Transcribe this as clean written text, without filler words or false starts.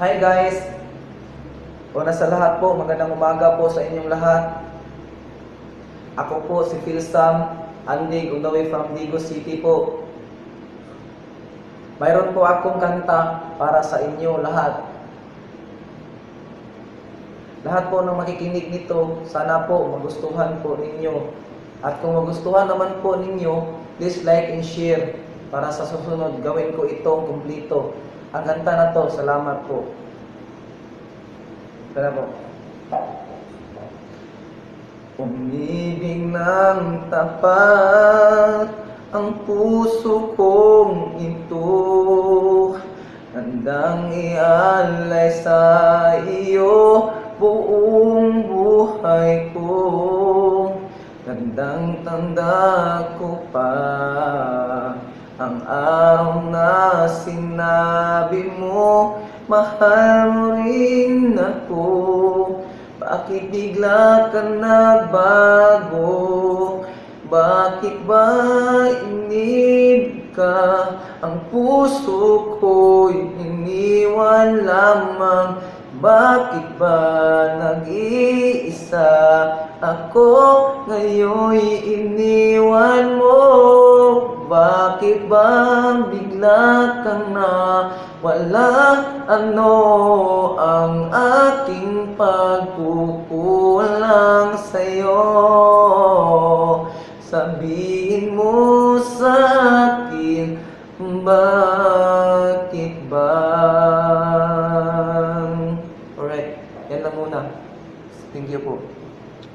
Hi guys! Una sa lahat po, magandang umaga po sa inyong lahat. Ako po si Phil Sam Andig, on the way from Digo City po. Mayroon po akong kanta para sa inyo lahat. Lahat po ng makikinig nito, sana po magustuhan po ninyo. At kung magustuhan naman po ninyo, please like and share para sa susunod gawin ko itong kumplito. Ang kanta na to, salamat po. Tara po. Umibig ng tapat ang puso kong ito, handang ialay sa iyo buong buhay ko. Tandang-tanda ko pa ang araw na sinabi mo, mahal mo rin ako. Bakit bigla ka nagbago? Bakit ba inib ka? Ang puso ko'y iniwan lamang. Bakit ba nag-iisa ako? Ngayon'y iniwan mo. Bakit ba bigla kang nawala? Ano ang aking pagkukulang sa'yo?